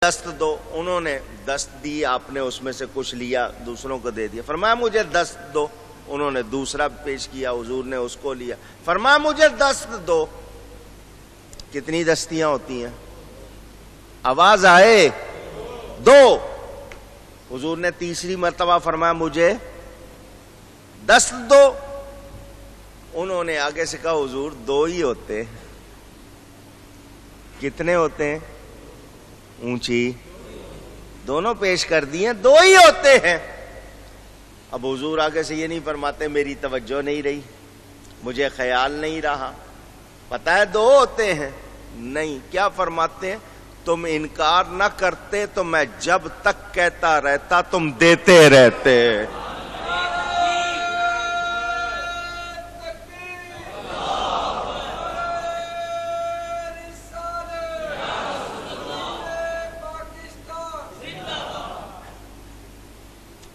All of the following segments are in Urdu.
دست دو. انہوں نے دست دی, آپ نے اس میں سے کچھ لیا دوسروں کو دے دیا. فرمایا مجھے دست دو. انہوں نے دوسرا پیش کیا, حضور نے اس کو لیا. فرمایا مجھے دست دو. کتنی دستیاں ہوتی ہیں؟ آواز آئے؟ دو. حضور نے تیسری مرتبہ فرمایا مجھے دست دو. انہوں نے آگے سے کہا حضور دو ہی ہوتے. کتنے ہوتے ہیں؟ اونچی دونوں پیش کر دیے, دو ہی ہوتے ہیں. اب حضور آگے سے یہ نہیں فرماتے میری توجہ نہیں رہی, مجھے خیال نہیں رہا, پتہ ہے دو ہوتے ہیں. نہیں, کیا فرماتے ہیں؟ تم انکار نہ کرتے تو میں جب تک کہتا رہتا تم دیتے رہتے.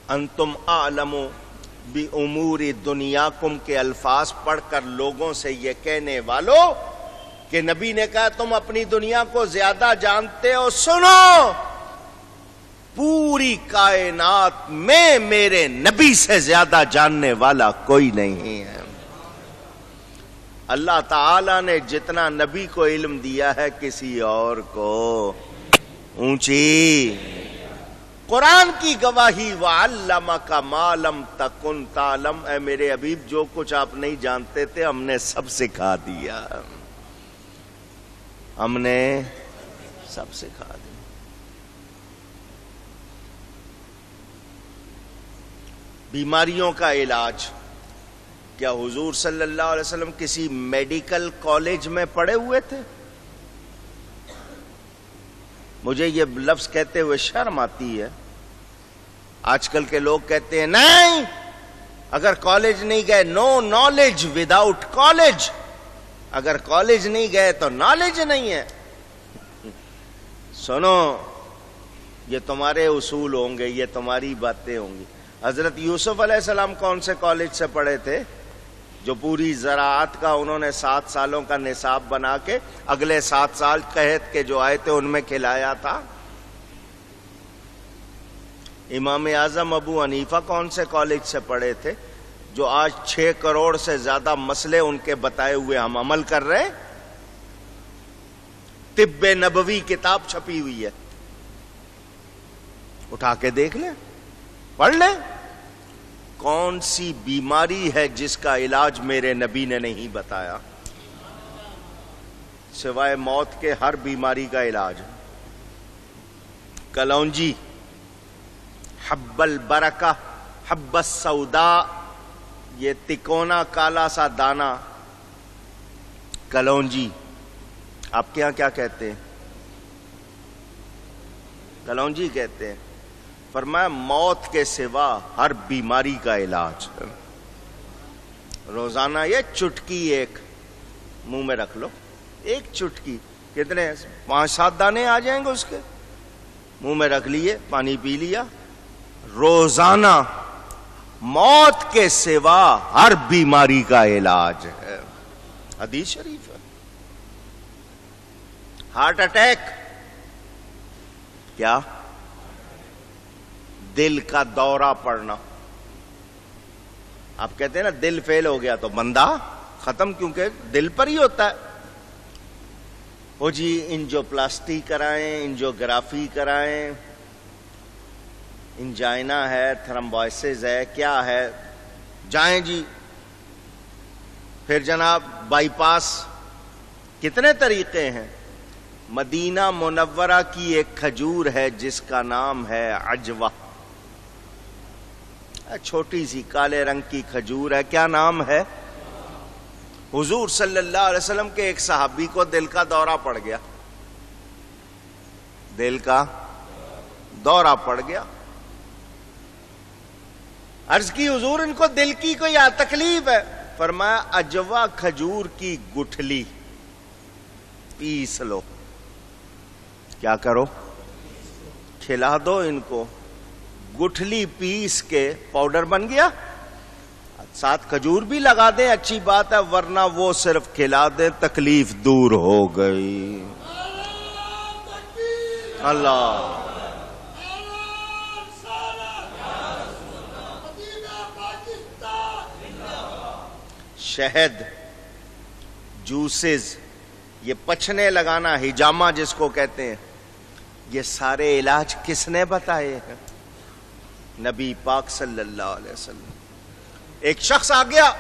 انتم اعلم بامور دنیاکم کے الفاظ پڑھ کر لوگوں سے یہ کہنے والوں کہ نبی نے کہا تم اپنی دنیا کو زیادہ جانتے ہو. سنو, پوری کائنات میں میرے نبی سے زیادہ جاننے والا کوئی نہیں ہے. اللہ تعالی نے جتنا نبی کو علم دیا ہے کسی اور کو اونچی. قرآن کی گواہی وَعَلَّمَكَ مَا لَمْ تَكُنْ تَعْلَمْ. اے میرے حبیب جو کچھ آپ نہیں جانتے تھے ہم نے سب سکھا دیا, ہم نے سب سکھا دیا. بیماریوں کا علاج, کیا حضور صلی اللہ علیہ وسلم کسی میڈیکل کالج میں پڑھے ہوئے تھے؟ مجھے یہ لفظ کہتے ہوئے شرم آتی ہے. آج کل کے لوگ کہتے ہیں نہیں, اگر کالج نہیں گئے نو نالج وداؤٹ کالج. اگر کالج نہیں گئے تو نالج نہیں ہے. سنو, یہ تمہارے اصول ہوں گے, یہ تمہاری باتیں ہوں گی. حضرت یوسف علیہ السلام کون سے کالج سے پڑھے تھے جو پوری زراعت کا انہوں نے 7 سالوں کا نصاب بنا کے اگلے 7 سال قحط کے جو آئے تھے ان میں کھلایا تھا؟ امام اعظم ابو حنیفہ کون سے کالج سے پڑھے تھے جو آج 6 کروڑ سے زیادہ مسئلے ان کے بتائے ہوئے ہم عمل کر رہے ہیں؟ طب نبوی کتاب چھپی ہوئی ہے, اٹھا کے دیکھ لیں, پڑھ لیں. کون سی بیماری ہے جس کا علاج میرے نبی نے نہیں بتایا؟ سوائے موت کے ہر بیماری کا علاج. کلونجی, حب البرکہ, حب السوداء, یہ تکونا کالا سا دانا کلونجی. آپ کے یہاں کیا کہتے ہیں؟ کلونجی کہتے ہیں. فرمایا موت کے سوا ہر بیماری کا علاج. روزانہ یہ چٹکی ایک منہ میں رکھ لو, ایک چٹکی, کتنے 5-7 دانے آ جائیں گے اس کے, منہ میں رکھ لیے, پانی پی لیا. روزانہ موت کے سوا ہر بیماری کا علاج ہے. حدیث شریف ہے. ہارٹ اٹیک, کیا؟ دل کا دورہ پڑنا. آپ کہتے ہیں نا دل فیل ہو گیا تو بندہ ختم, کیونکہ دل پر ہی ہوتا ہے. وہ جی انجیوپلاسٹی کرائیں, انجیوگرافی کرائیں, انجائنا ہے, تھرمبوسس ہے, کیا ہے, جائیں جی. پھر جناب بائی پاس, کتنے طریقے ہیں. مدینہ منورہ کی ایک کھجور ہے جس کا نام ہے عجوہ, چھوٹی سی کالے رنگ کی کھجور ہے, کیا نام ہے؟ حضور صلی اللہ علیہ وسلم کے ایک صحابی کو دل کا دورہ پڑ گیا, دل کا دورہ پڑ گیا. عرض کی حضور ان کو دل کی کوئی تکلیف ہے؟ فرمایا عجوہ کھجور کی گٹھلی پیس لو. کیا کرو؟ کھلا دو ان کو. گٹھلی پیس کے پاؤڈر بن گیا, ساتھ کھجور بھی لگا دیں اچھی بات ہے, ورنہ وہ صرف کھلا دیں تکلیف دور ہو گئی. اللہ شہد، جوسز، یہ پچھنے لگانا، ہجامہ جس کو کہتے ہیں، یہ سارے علاج کس نے بتائے ہیں؟ نبی پاک صلی اللہ علیہ وسلم۔ ایک شخص آ گیا،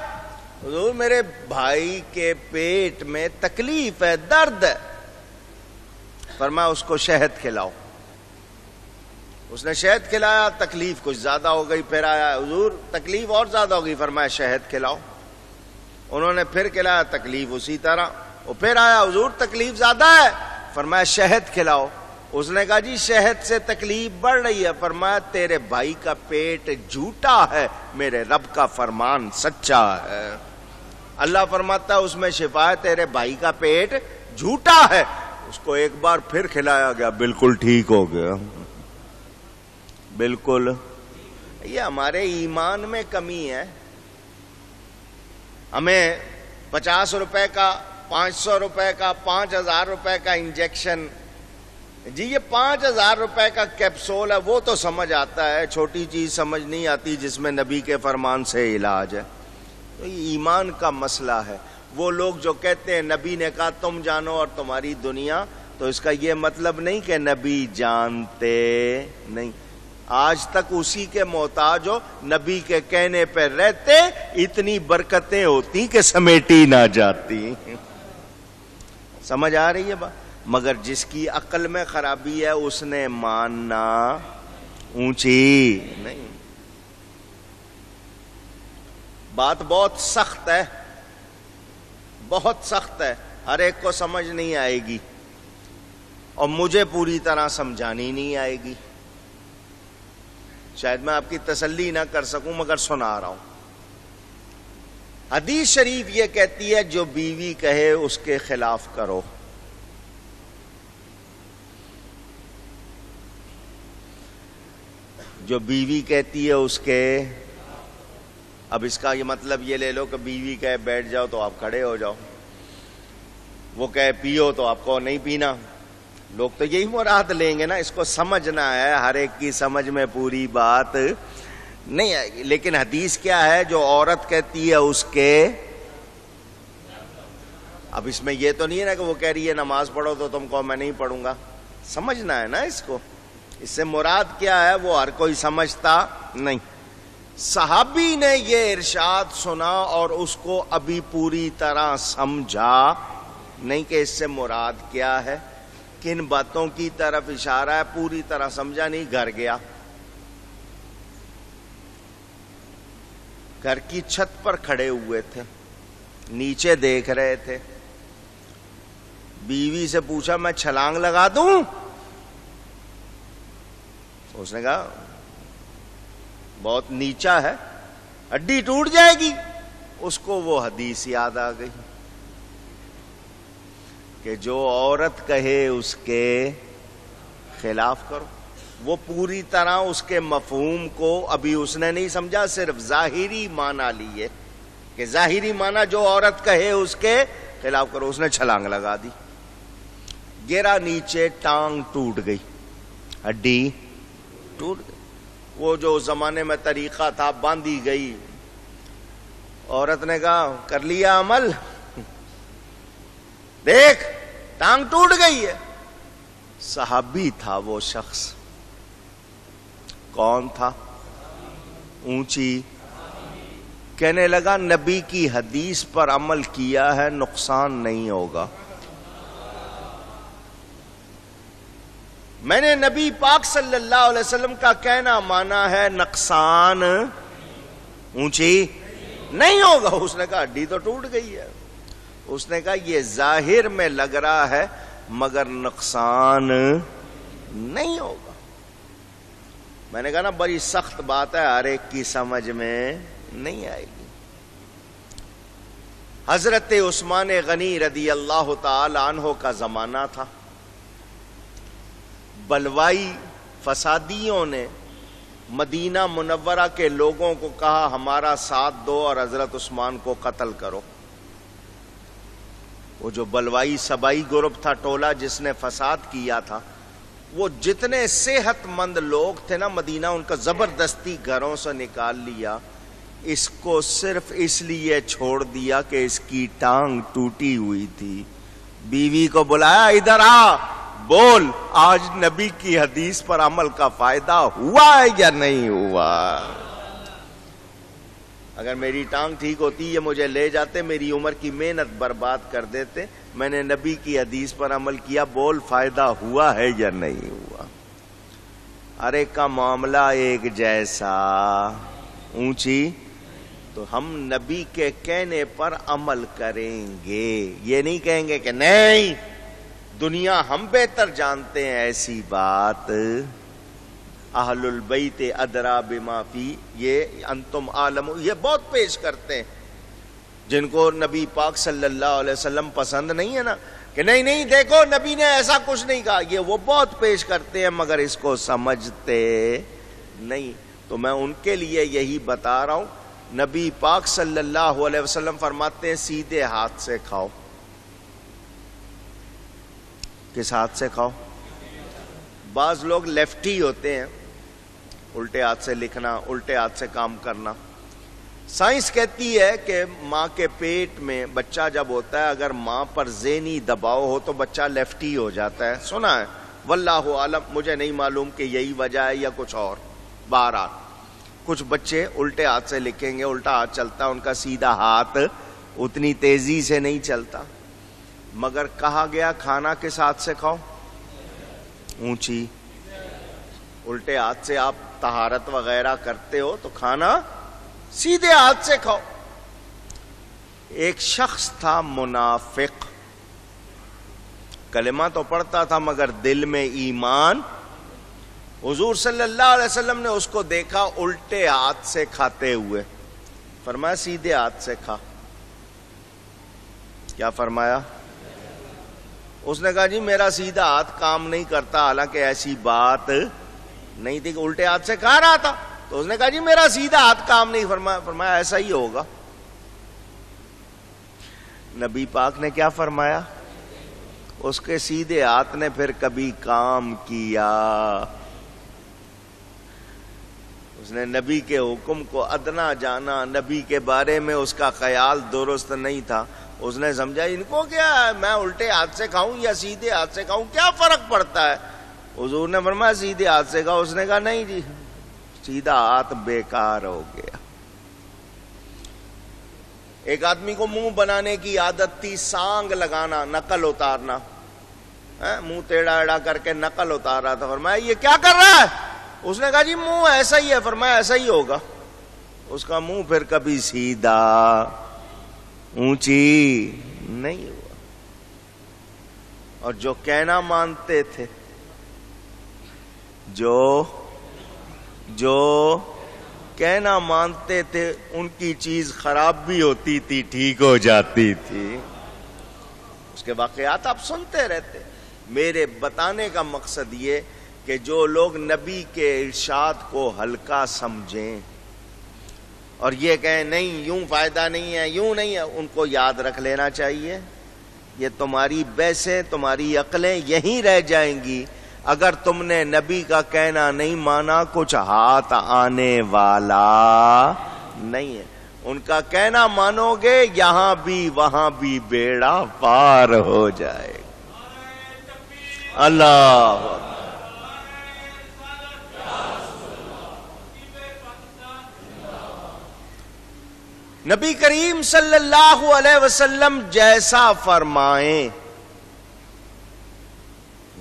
حضور میرے بھائی کے پیٹ میں تکلیف ہے، درد ہے، فرمایا اس کو شہد کھلاؤ۔ اس نے شہد کھلایا، تکلیف کچھ زیادہ ہو گئی، پھر آیا، حضور تکلیف اور زیادہ ہو گئی، فرمایا شہد کھلاؤ۔ انہوں نے پھر کھلایا، تکلیف اسی طرح، وہ پھر آیا، حضور تکلیف زیادہ ہے، فرمایا شہد کھلاؤ۔ اس نے کہا جی شہد سے تکلیف بڑھ رہی ہے، فرمایا تیرے بھائی کا پیٹ جھوٹا ہے، میرے رب کا فرمان سچا ہے۔ اللہ فرماتا ہے اس میں شفا ہے، تیرے بھائی کا پیٹ جھوٹا ہے۔ اس کو ایک بار پھر کھلایا گیا، بالکل ٹھیک ہو گیا، بالکل۔ یہ ہمارے ایمان میں کمی ہے، ہمیں 50 روپے کا، 500 روپے کا، 5000 روپے کا انجیکشن، جی یہ 5000 روپے کا کیپسول ہے، وہ تو سمجھ آتا ہے، چھوٹی چیز سمجھ نہیں آتی جس میں نبی کے فرمان سے علاج ہے۔ تو یہ ایمان کا مسئلہ ہے۔ وہ لوگ جو کہتے ہیں نبی نے کہا تم جانو اور تمہاری دنیا، تو اس کا یہ مطلب نہیں کہ نبی جانتے نہیں، آج تک اسی کے محتاج ہو، نبی کے کہنے پہ رہتے، اتنی برکتیں ہوتی کہ سمیٹی نہ جاتی۔ سمجھ آ رہی ہے بات؟ مگر جس کی عقل میں خرابی ہے اس نے ماننا اونچی نہیں۔ بات بہت سخت ہے، بہت سخت ہے، ہر ایک کو سمجھ نہیں آئے گی، اور مجھے پوری طرح سمجھانی نہیں آئے گی، شاید میں آپ کی تسلی نہ کر سکوں، مگر سنا رہا ہوں۔ حدیث شریف یہ کہتی ہے جو بیوی کہے اس کے خلاف کرو۔ جو بیوی کہتی ہے اس کے، اب اس کا یہ مطلب یہ لے لو کہ بیوی کہے بیٹھ جاؤ تو آپ کھڑے ہو جاؤ، وہ کہے پیو تو آپ کو نہیں پینا، لوگ تو یہی مراد لیں گے نا۔ اس کو سمجھنا ہے، ہر ایک کی سمجھ میں پوری بات نہیں آئے گی، لیکن حدیث کیا ہے؟ جو عورت کہتی ہے اس کے، اب اس میں یہ تو نہیں ہے نا کہ وہ کہہ رہی ہے نماز پڑھو تو تم کو میں نہیں پڑھوں گا، سمجھنا ہے نا اس کو، اس سے مراد کیا ہے وہ ہر کوئی سمجھتا نہیں۔ صحابی نے یہ ارشاد سنا اور اس کو ابھی پوری طرح سمجھا نہیں کہ اس سے مراد کیا ہے، کن باتوں کی طرف اشارہ ہے، پوری طرح سمجھا نہیں، گھر گیا، گھر کی چھت پر کھڑے ہوئے تھے، نیچے دیکھ رہے تھے، بیوی سے پوچھا میں چھلانگ لگا دوں؟ اس نے کہا بہت نیچا ہے، ہڈی ٹوٹ جائے گی۔ اس کو وہ حدیث یاد آ گئی کہ جو عورت کہے اس کے خلاف کرو۔ وہ پوری طرح اس کے مفہوم کو ابھی اس نے نہیں سمجھا، صرف ظاہری معنی لیے کہ ظاہری معنی جو عورت کہے اس کے خلاف کرو۔ اس نے چھلانگ لگا دی، گرا نیچے، ٹانگ ٹوٹ گئی، ہڈی ٹوٹ گئی۔ وہ جو زمانے میں طریقہ تھا، باندھی گئی۔ عورت نے کہا کر لیا عمل، دیکھ ٹانگ ٹوٹ گئی ہے۔ صحابی تھا وہ شخص، کون تھا؟ اونچی، کہنے لگا نبی کی حدیث پر عمل کیا ہے، نقصان نہیں ہوگا۔ میں نے نبی پاک صلی اللہ علیہ وسلم کا کہنا مانا ہے، نقصان اونچی نہیں ہوگا۔ اس نے کہا ہڈی تو ٹوٹ گئی ہے۔ اس نے کہا یہ ظاہر میں لگ رہا ہے مگر نقصان نہیں ہوگا۔ میں نے کہا نا بڑی سخت بات ہے، ہر ایک کی سمجھ میں نہیں آئے گی۔ حضرت عثمان غنی رضی اللہ تعالی عنہ کا زمانہ تھا۔ بلوائی فسادیوں نے مدینہ منورہ کے لوگوں کو کہا ہمارا ساتھ دو اور حضرت عثمان کو قتل کرو۔ وہ جو بلوائی سبائی گروپ تھا، ٹولہ جس نے فساد کیا تھا، وہ جتنے صحت مند لوگ تھے نا مدینہ، ان کا زبردستی گھروں سے نکال لیا، اس کو صرف اس لیے چھوڑ دیا کہ اس کی ٹانگ ٹوٹی ہوئی تھی۔ بیوی کو بلایا، ادھر آ، بول آج نبی کی حدیث پر عمل کا فائدہ ہوا ہے یا نہیں ہوا؟ اگر میری ٹانگ ٹھیک ہوتی یہ مجھے لے جاتے، میری عمر کی محنت برباد کر دیتے، میں نے نبی کی حدیث پر عمل کیا، بول فائدہ ہوا ہے یا نہیں ہوا؟ ارے کا معاملہ ایک جیسا اونچی، تو ہم نبی کے کہنے پر عمل کریں گے، یہ نہیں کہیں گے کہ نہیں دنیا ہم بہتر جانتے ہیں، ایسی بات اہل البیت ادرا بما فی، یہ انتم عالم، یہ بہت پیش کرتے ہیں، جن کو نبی پاک صلی اللہ علیہ وسلم پسند نہیں ہے نا، کہ نہیں نہیں دیکھو نبی نے ایسا کچھ نہیں کہا، یہ وہ بہت پیش کرتے ہیں مگر اس کو سمجھتے نہیں۔ تو میں ان کے لیے یہی بتا رہا ہوں، نبی پاک صلی اللہ علیہ وسلم فرماتے ہیں سیدھے ہاتھ سے کھاؤ۔ کس ہاتھ سے کھاؤ؟ بعض لوگ لیفٹی ہوتے ہیں، الٹے ہاتھ سے لکھنا، الٹے ہاتھ سے کام کرنا۔ سائنس کہتی ہے کہ ماں کے پیٹ میں بچہ جب ہوتا ہے، اگر ماں پر ذہنی دباؤ ہو تو بچہ لیفٹی ہو جاتا ہے، سنا ہے؟ واللہ عالم، مجھے نہیں معلوم کہ یہی وجہ ہے یا کچھ اور۔ بہرحال کچھ بچے الٹے ہاتھ سے لکھیں گے، الٹا ہاتھ چلتا، ان کا سیدھا ہاتھ اتنی تیزی سے نہیں چلتا، مگر کہا گیا کھانا کس ہاتھ سے کھاؤ؟ اونچی۔ الٹے ہاتھ سے آپ طہارت وغیرہ کرتے ہو تو کھانا سیدھے ہاتھ سے کھاؤ۔ ایک شخص تھا منافق، کلمہ تو پڑھتا تھا مگر دل میں ایمان، حضور صلی اللہ علیہ وسلم نے اس کو دیکھا الٹے ہاتھ سے کھاتے ہوئے، فرمایا سیدھے ہاتھ سے کھا۔ کیا فرمایا؟ اس نے کہا جی میرا سیدھا ہاتھ کام نہیں کرتا، حالانکہ ایسی بات نہیں تھی کہ الٹے ہاتھ سے کھا رہا تھا، تو اس نے کہا جی میرا سیدھا ہاتھ کام نہیں، فرمایا ایسا ہی ہوگا۔ نبی پاک نے کیا فرمایا؟ اس کے سیدھے ہاتھ نے پھر کبھی کام کیا؟ اس نے نبی کے حکم کو ادنا جانا، نبی کے بارے میں اس کا خیال درست نہیں تھا، اس نے سمجھا ان کو کیا ہے، میں الٹے ہاتھ سے کھاؤں یا سیدھے ہاتھ سے کھاؤں، کیا فرق پڑتا ہے؟ حضور نے فرمایا سیدھے ہاتھ سے کھاؤ، اس نے کہا نہیں جی سیدھا ہاتھ بیکار ہو گیا۔ ایک آدمی کو منہ بنانے کی عادت تھی، سانگ لگانا، نقل اتارنا، منہ ٹیڑھا ایڑا کر کے نقل اتار رہا تھا، فرمایا یہ کیا کر رہا ہے؟ اس نے کہا جی منہ ایسا ہی ہے، فرمایا ایسا ہی ہوگا۔ اس کا منہ پھر کبھی سیدھا اونچی نہیں ہوا۔ اور جو کہنا مانتے تھے، جو کہنا مانتے تھے، ان کی چیز خراب بھی ہوتی تھی، ٹھیک ہو جاتی تھی۔ اس کے واقعات آپ سنتے رہتے۔ میرے بتانے کا مقصد یہ کہ جو لوگ نبی کے ارشاد کو ہلکا سمجھیں اور یہ کہیں نہیں یوں فائدہ نہیں ہے، یوں نہیں ہے، ان کو یاد رکھ لینا چاہیے یہ تمہاری بحثیں، تمہاری عقلیں یہیں رہ جائیں گی اگر تم نے نبی کا کہنا نہیں مانا، کچھ ہاتھ آنے والا نہیں ہے۔ ان کا کہنا مانو گے، یہاں بھی وہاں بھی بیڑا پار ہو جائے گا۔ اللہ نبی کریم صلی اللہ علیہ وسلم جیسا فرمائیں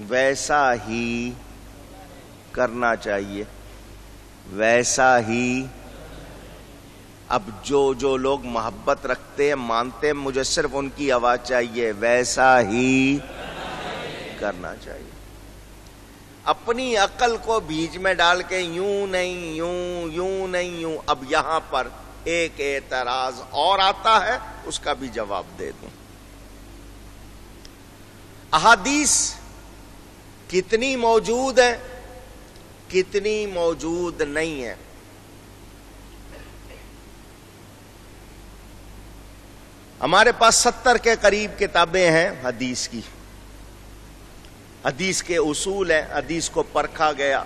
ویسا ہی کرنا چاہیے، ویسا ہی۔ اب جو لوگ محبت رکھتے ہیں، مانتے ہیں، مجھے صرف ان کی آواز چاہیے، ویسا ہی کرنا چاہیے۔ اپنی عقل کو بیچ میں ڈال کے یوں نہیں یوں نہیں یوں۔ اب یہاں پر ایک اعتراض اور آتا ہے، اس کا بھی جواب دے دوں۔ احادیث کتنی موجود ہیں، کتنی موجود نہیں ہیں؟ ہمارے پاس 70 کے قریب کتابیں ہیں حدیث کی، حدیث کے اصول ہیں، حدیث کو پرکھا گیا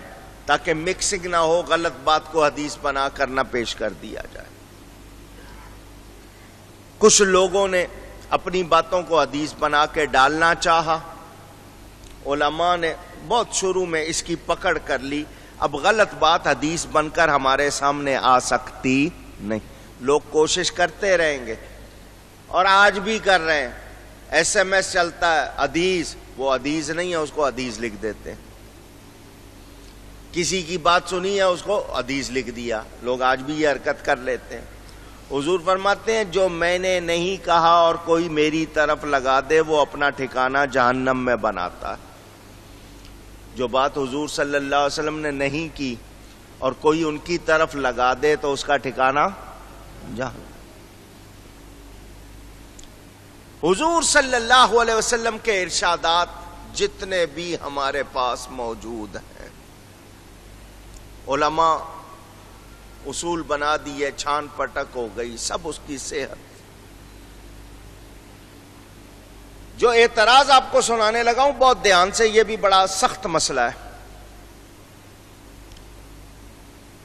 تاکہ مکسنگ نہ ہو، غلط بات کو حدیث بنا کر نہ پیش کر دیا جائے۔ کچھ لوگوں نے اپنی باتوں کو حدیث بنا کے ڈالنا چاہا، علماء نے بہت شروع میں اس کی پکڑ کر لی، اب غلط بات حدیث بن کر ہمارے سامنے آ سکتی نہیں۔ لوگ کوشش کرتے رہیں گے اور آج بھی کر رہے ہیں، ایس ایم ایس چلتا ہے حدیث، وہ حدیث نہیں ہے، اس کو حدیث لکھ دیتے ہیں۔ کسی کی بات سنی ہے، اس کو حدیث لکھ دیا، لوگ آج بھی یہ حرکت کر لیتے ہیں۔ حضور فرماتے ہیں جو میں نے نہیں کہا اور کوئی میری طرف لگا دے وہ اپنا ٹھکانہ جہنم میں بناتا ہے۔ جو بات حضور صلی اللہ علیہ وسلم نے نہیں کی اور کوئی ان کی طرف لگا دے تو اس کا ٹھکانہ جہنم۔ حضور صلی اللہ علیہ وسلم کے ارشادات جتنے بھی ہمارے پاس موجود ہیں، علماء اصول بنا دیے، چھان پٹک ہو گئی، سب اس کی صحت۔ جو اعتراض آپ کو سنانے لگا ہوں بہت دھیان سے، یہ بھی بڑا سخت مسئلہ ہے۔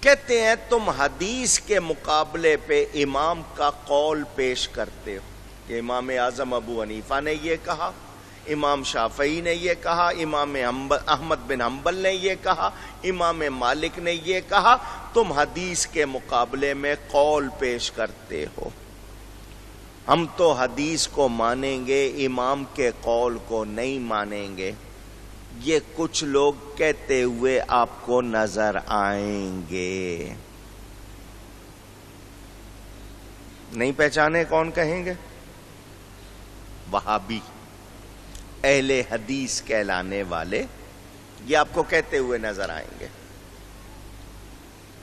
کہتے ہیں تم حدیث کے مقابلے پہ امام کا قول پیش کرتے ہو کہ امام اعظم ابو حنیفہ نے یہ کہا، امام شافعی نے یہ کہا، امام احمد بن حنبل نے یہ کہا، امام مالک نے یہ کہا، تم حدیث کے مقابلے میں قول پیش کرتے ہو۔ ہم تو حدیث کو مانیں گے، امام کے قول کو نہیں مانیں گے۔ یہ کچھ لوگ کہتے ہوئے آپ کو نظر آئیں گے، نہیں پہچانے کون کہیں گے؟ وہابی، اہل حدیث کہلانے والے، یہ آپ کو کہتے ہوئے نظر آئیں گے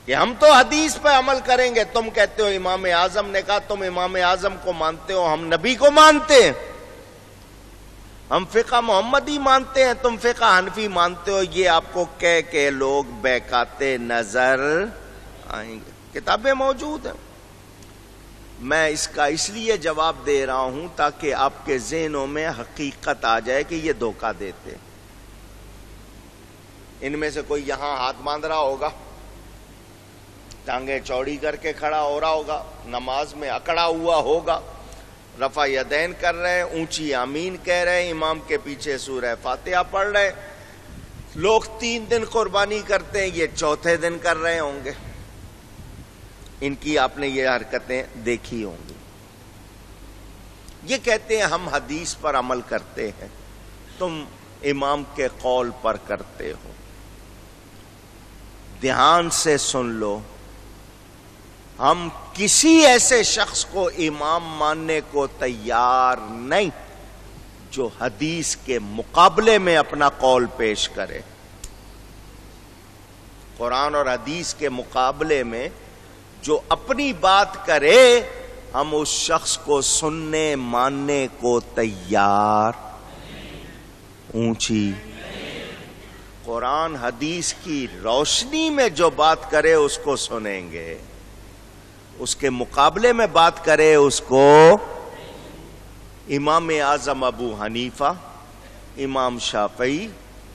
کہ ہم تو حدیث پہ عمل کریں گے۔ تم کہتے ہو امام اعظم نے کہا، تم امام اعظم کو مانتے ہو، ہم نبی کو مانتے ہیں، ہم فقہ محمدی مانتے ہیں، تم فقہ حنفی مانتے ہو۔ یہ آپ کو کہہ کے لوگ بہکاتے نظر آئیں گے، کتابیں موجود ہیں۔ میں اس کا اس لیے جواب دے رہا ہوں تاکہ آپ کے ذہنوں میں حقیقت آ جائے کہ یہ دھوکہ دیتے۔ ان میں سے کوئی یہاں ہاتھ باندھ رہا ہوگا، ٹانگیں چوڑی کر کے کھڑا ہو رہا ہوگا، نماز میں اکڑا ہوا ہوگا، رفع یدین کر رہے ہیں، اونچی آمین کہہ رہے ہیں، امام کے پیچھے سورہ فاتحہ پڑھ رہے ہیں۔ لوگ 3 دن قربانی کرتے ہیں، یہ 4تھے دن کر رہے ہوں گے۔ ان کی آپ نے یہ حرکتیں دیکھی ہوں گی۔ یہ کہتے ہیں ہم حدیث پر عمل کرتے ہیں، تم امام کے قول پر کرتے ہو۔ دھیان سے سن لو، ہم کسی ایسے شخص کو امام ماننے کو تیار نہیں جو حدیث کے مقابلے میں اپنا قول پیش کرے۔ قرآن اور حدیث کے مقابلے میں جو اپنی بات کرے، ہم اس شخص کو سننے ماننے کو تیار۔ اونچی قرآن حدیث کی روشنی میں جو بات کرے اس کو سنیں گے، اس کے مقابلے میں بات کرے اس کو۔ امام اعظم ابو حنیفہ، امام شافعی،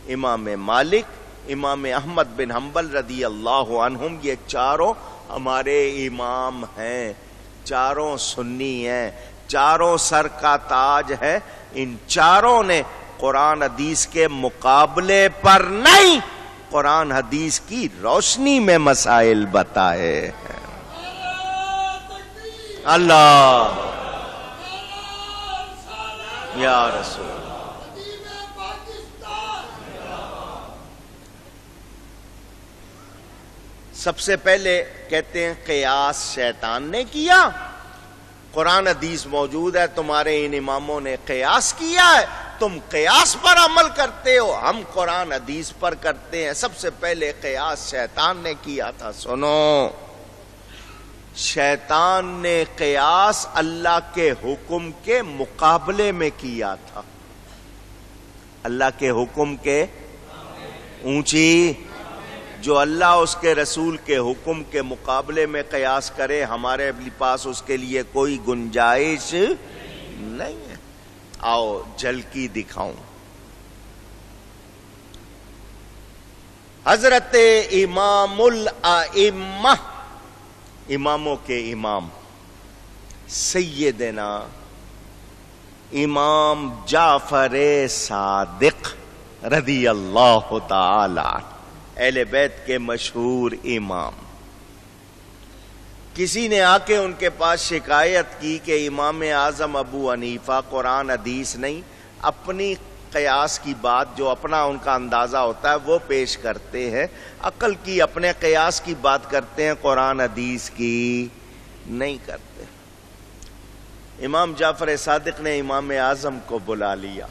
امام مالک، امام احمد بن حنبل رضی اللہ عنہم، یہ چاروں ہمارے امام ہیں، چاروں سنی ہیں، چاروں سر کا تاج ہے۔ ان چاروں نے قرآن حدیث کے مقابلے پر نہیں، قرآن حدیث کی روشنی میں مسائل بتائے ہیں۔ اللہ یا رسول، سب سے پہلے کہتے ہیں قیاس شیطان نے کیا۔ قرآن حدیث موجود ہے، تمہارے ان اماموں نے قیاس کیا ہے، تم قیاس پر عمل کرتے ہو، ہم قرآن حدیث پر کرتے ہیں۔ سب سے پہلے قیاس شیطان نے کیا تھا۔ سنو، شیطان نے قیاس اللہ کے حکم کے مقابلے میں کیا تھا۔ اللہ کے حکم کے اونچی، جو اللہ اس کے رسول کے حکم کے مقابلے میں قیاس کرے، ہمارے پاس اس کے لیے کوئی گنجائش نہیں ہے۔ آؤ جھلکی دکھاؤں۔ حضرت امام الائمہ، اماموں کے امام سیدنا امام جعفر صادق رضی اللہ تعالی اہل بیت کے مشہور امام، کسی نے آ کے ان کے پاس شکایت کی کہ امام اعظم ابو حنیفہ قرآن حدیث نہیں، اپنی قیاس کی بات، جو اپنا ان کا اندازہ ہوتا ہے وہ پیش کرتے ہیں، عقل کی اپنے قیاس کی بات کرتے ہیں، قرآن حدیث کی نہیں کرتے۔ امام جعفر صادق نے امام اعظم کو بلا لیا،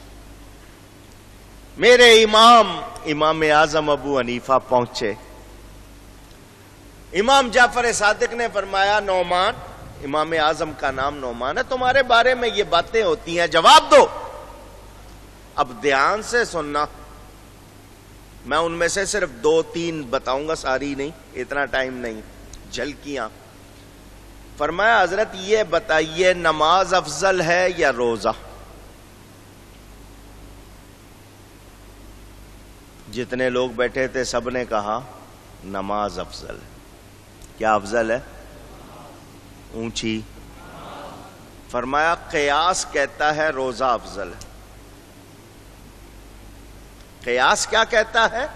میرے امام اعظم ابو حنیفہ پہنچے، امام جعفر صادق نے فرمایا نعمان، امام اعظم کا نام نعمان ہے، تمہارے بارے میں یہ باتیں ہوتی ہیں، جواب دو۔ اب دھیان سے سننا، میں ان میں سے صرف 2-3 بتاؤں گا، ساری نہیں، اتنا ٹائم نہیں، جھلکیاں۔ فرمایا حضرت یہ بتائیے نماز افضل ہے یا روزہ؟ جتنے لوگ بیٹھے تھے سب نے کہا نماز افضل ہے۔ کیا افضل ہے؟ اونچی۔ فرمایا قیاس کہتا ہے روزہ افضل ہے۔ قیاس کیا کہتا ہے؟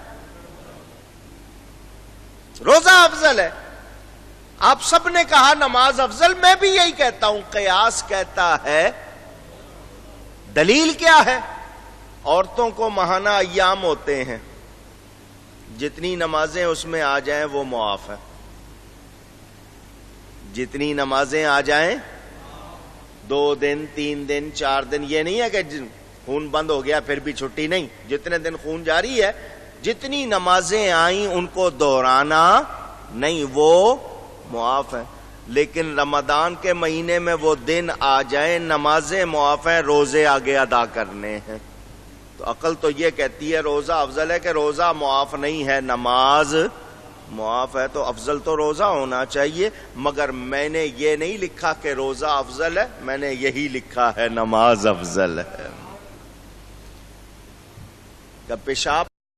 روزہ افضل ہے۔ آپ سب نے کہا نماز افضل، میں بھی یہی کہتا ہوں، قیاس کہتا ہے۔ دلیل کیا ہے؟ عورتوں کو ماہانہ ایام ہوتے ہیں، جتنی نمازیں اس میں آ جائیں وہ معاف ہے، جتنی نمازیں آ جائیں، 2 دن 3 دن 4 دن، یہ نہیں ہے کہ خون بند ہو گیا پھر بھی چھٹی نہیں، جتنے دن خون جاری ہے، جتنی نمازیں آئیں ان کو دہرانا نہیں، وہ معاف ہے۔ لیکن رمضان کے مہینے میں وہ دن آ جائیں، نمازیں معاف ہیں، روزے آگے ادا کرنے ہیں، تو عقل تو یہ کہتی ہے روزہ افضل ہے کہ روزہ معاف نہیں ہے، نماز معاف ہے، تو افضل تو روزہ ہونا چاہیے۔ مگر میں نے یہ نہیں لکھا کہ روزہ افضل ہے، میں نے یہی لکھا ہے نماز افضل ہے۔ پیشاب